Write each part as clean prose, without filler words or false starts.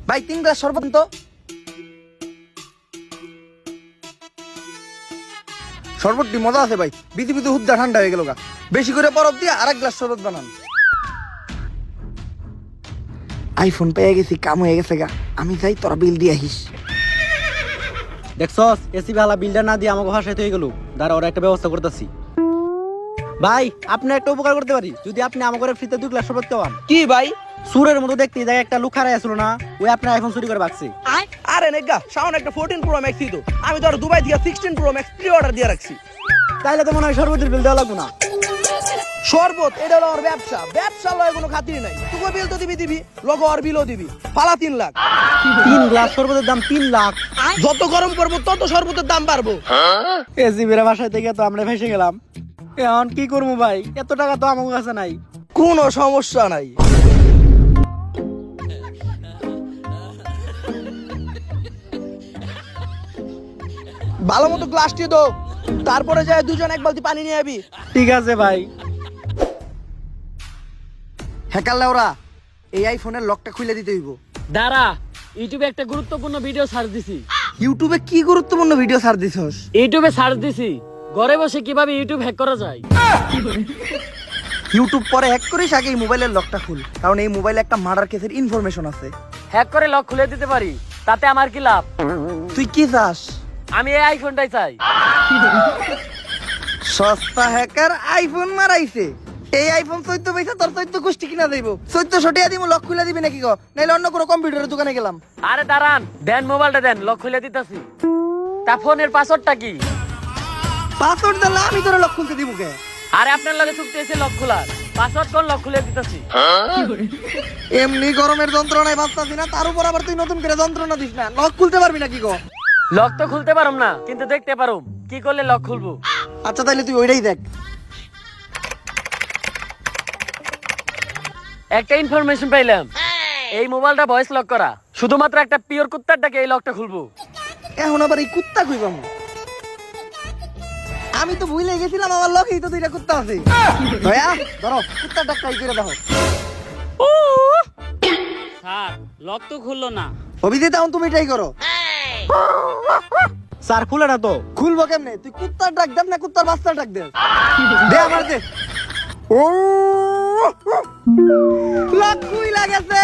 ভাই 3 গ্লাস শরবত তো। শরবতটি মজা আছে ভাই, বিধি বিধি হুদ্দা ঠান্ডা হয়ে গেল গা। বেশি করে বরফ দিয়ে আরেক গ্লাস শরবত বানান। আইফোন পেয়ে গেছি, কাম হয়ে গেছে গা। আমি যাই, তোরা বিল দিয়ে আহিস। দেখছস এসি ভালা বিলটা না দিয়ে আমাকে ভাষায় হয়ে গেল। দাঁড়া, ওরা একটা ব্যবস্থা করতেছি। ভাই আপনি একটা উপকার করতে পারি, যদি আপনি আমাকে ফ্রিতে 2 গ্লাস শরবত খাওয়ান। কি ভাই? সুরের মতো দেখতে এই জায়গায় একটা লুক হারাই আসলো না, ওই আপনার আইফোন চুরি করে বাকছে। আরে নেগা, সামনে একটা 14 প্রো ম্যাক্স তো। আমি তো আর দুবাই থেকে 16 প্রো ম্যাক্স প্রি অর্ডার দিয়ে রাখছি। তাইলে তো মনে হয় শরবতের বিল দেওয়া লাগবে না। শরবত এটা হলো আমার ব্যবসা, ব্যবসা লয় কোনো খাতির নাই। তুই বিল তো দিবি, লগো আর বিলও দিবি। ফালা 3 লাখ। 3 গ্লাস শরবতের দাম 3 লাখ। যত গরম করবো তত শরবতের দাম বাড়বো। এসি বেড়ে বাসায় থেকে তো আমরা ফেসে গেলাম। এখন কি করবো ভাই, এত টাকা তো আমার কাছে নাই। কোনো সমস্যা নাই। ভালো মতো গ্লাসটি দো, তারপরে যায় দুজন এক বালতি পানি নিয়ে আবি। ঠিক আছে ভাই। হ্যাকারলে ওরা এই আইফোনের লকটা খুলে দিতে হইব। দাঁড়া, ইউটিউবে একটা গুরুত্বপূর্ণ ভিডিও সার্চ দিছি। ইউটিউবে কি গুরুত্বপূর্ণ ভিডিও ছাড় দিছস? ইউটিউবে সার্চ দিছি ঘরে বসে কিভাবে ইউটিউব হ্যাক করা যায়। ইউটিউব পরে হ্যাক করিস, আগে এই মোবাইলের লকটা খুল, কারণ এই মোবাইলে একটা মার্ডার কেসের ইনফরমেশন আছে। হ্যাক করে লক খুলে দিতে পারি, তাতে আমার কি লাভ? তুই কি চাস? আমি এই আইফোনটাই চাই। সস্তা হ্যাকার আইফোন মারাইছে। এই আইফোন 14 পয়সা তোর 14 গোষ্ঠী কিনা দেব। 1400 টাকা দিমু, লক খুলে দিবি নাকি গো? নাইলে অন্য কোনো কম্পিউটারের দোকানে গেলাম। আরে দাঁড়ান, দেন মোবাইলটা দেন, লক খুলে দিতেছি। তা ফোনের পাসওয়ার্ডটা কি? পাসওয়ার্ড দিলে আমি তোর লক খুলতে দিব কে? আরে আপনার লগে চুক্তি আছে লক খোলার, পাসওয়ার্ড কোন লক খুলে দিতেছি। এমনি গরমের যন্ত্রণায় বাঁচতাছি না, তার উপর আবার তুই নতুন করে যন্ত্রণা দিস না। লক খুলতে পারবি নাকি গো? লক তো খুলতে পারুম না, কিন্তু দেখতে পারুম কি করলে লক খুলবো। আচ্ছা তাইলে তুই ওইটাই দেখ। একটা ইনফরমেশন পাইলাম, এই মোবাইলটা ভয়েস লক করা। শুধুমাত্র একটা পিওর কুত্তারটাকে এই লকটা খুলবো। এখন আবার এই কুত্তা কইবাম? আমি তো ভুলে গেছিলাম আমার লকেই তো দুইটা কুত্তা আছে। দয়া ধরো, কুত্তাটা ট্রাই করে দেখো। স্যার লক তো খুললো না। অভিজিৎ এখন তুমি ট্রাই করো। স্যার খুলে না তো। খুলবো কেমনে? তুই কুত্তার ডাক দেব না কুত্তার বাচ্চার ডাক দে? দে আমার দে। ও লক খুইলা গেছে।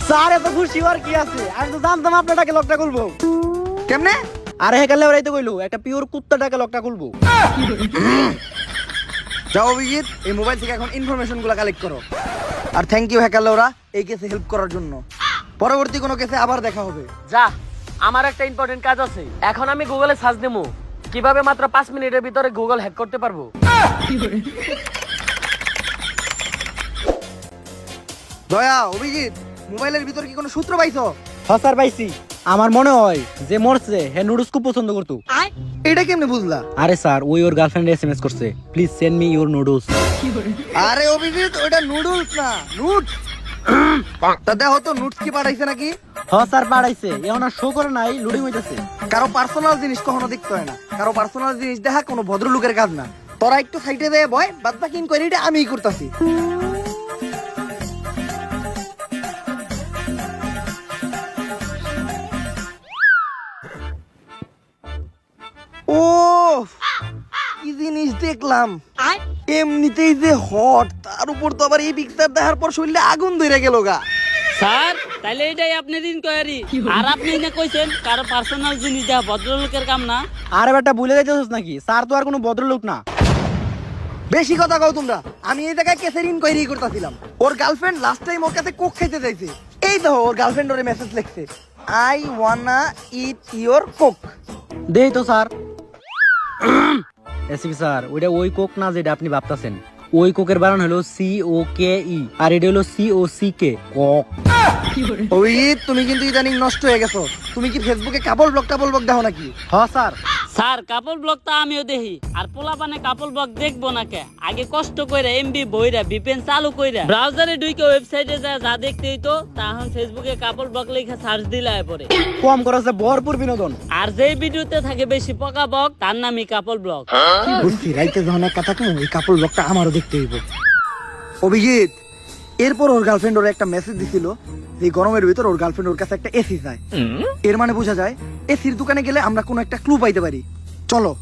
স্যার এত খুশি হওয়ার কি আছে, আমি তো জানতাম আপনাটাকে লকটা খুলবো। কেমনে? আরে হেকালে ওরাই তো কইলো একটা পিওর কুত্তাটাকে লকটা খুলবো। যাও অভিজিৎ, এই মোবাইল থেকে এখন ইনফরমেশন গুলা কালেক্ট করো। আর থ্যাংক ইউ হ্যাকার ওরা এই কেসে হেল্প করার জন্য। পরবর্তী কোনো কেসে আবার দেখা হবে। যা, আমার একটা ইম্পর্টেন্ট কাজ আছে। এখন আমি গুগলে সার্চ দেবো কিভাবে মাত্র 5 মিনিটের ভিতরে গুগল হ্যাক করতে পারবো। দয়া, অভিজিৎ, মোবাইলের ভিতর কি কোনো সূত্র পাইছো? হ্যাঁ স্যার পাইছি। আমার মনে হয় যে মরছে হে নুডলস খুব পছন্দ করতো। এটা কেমনে বুঝলা? আরে স্যার ওই ওর গার্লফ্রেন্ড এসএমএস করছে, please send me your noodles. আরে অভিজিৎ, ওটা নুডলস না, নুট। তা দেখো তো নুটস কি পাঠাইছে নাকি? হ্যাঁ স্যার পাঠাইছে, এখন আর শো করে নাই, লোডিং হইতাছে। কারো পার্সোনাল জিনিস কখনো দেখতে হয় না। কারো পার্সোনাল জিনিস দেখা কোনো ভদ্রলোকের কাজ না। তোরা একটু সাইডে দেয় বয়, বাদ বাকি ইনকোয়ারিটা আমিই করতেছি। ও কি জিনিস দেখলাম! এমনিতেই যে হট, তার উপর তো আবার এই পিকচার দেখার পর শরীরে আগুন ধরে গেল গা। স্যার তাইলে এটাই আপনার ইনকোয়ারি, আর আপনি না কইছেন কারো পার্সোনাল জিনিস দেওয়া ভদ্রলোকের কাম না। আরে বেটা ভুলে যাইতেছিস নাকি, স্যার তো আর কোনো ভদ্রলোক না। বেশি কথা কও তোমরা। আমি এই জায়গায় কেসের ইনকোয়ারি করতেছিলাম। ওর গার্লফ্রেন্ড লাস্ট টাইম ওর কাছে কোক খাইতে চাইছে। এই দেখো ওর গার্লফ্রেন্ড ওরে মেসেজ লিখছে, I wanna eat your Coke. দেই তো স্যার। এসপি স্যার ওইটা ওই কোক না যেটা আপনি ভাবতাছেন। ওই কোকের বানান হলো COKE, আর এটা হলো COCK, কক। ওই তুমি কিন্তু ইদানিং নষ্ট হয়ে গেছো। তুমি কি ফেসবুকে কাপল ব্লগ দেখো নাকি? হ্যাঁ স্যার। স্যার কাপল ব্লগ তো আমিও দেখি, আর পোলাপানে কাপল ব্লগ দেখবো না কে? আগে কষ্ট কইরা এমবি বইরা VPN চালু কইরা ব্রাউজারে ঢুকে ওয়েবসাইটে যা দেখতে হইতো, তা এখন ফেসবুকে কাপল ব্লগ লেখা সার্চ দিলে পরে কম খরচে ভরপুর বিনোদন। আর যেই ভিডিওতে থাকে বেশি পকা বক তার নামই কাপল ব্লগ। বুঝছি, রাইতে যখন এক কথা কম, ওই কাপল ব্লগটা আমারও দেখতে হইব। অভিজিৎ, এরপর ওর গার্লফ্রেন্ড ওর একটা মেসেজ দিছিল যে গরমের ভিতর ওর গার্লফ্রেন্ড ওর কাছে একটা এসি চায়। এর মানে বোঝা যায় এসির দোকানে গেলে আমরা কোনো একটা ক্লু পাইতে পারি। চলো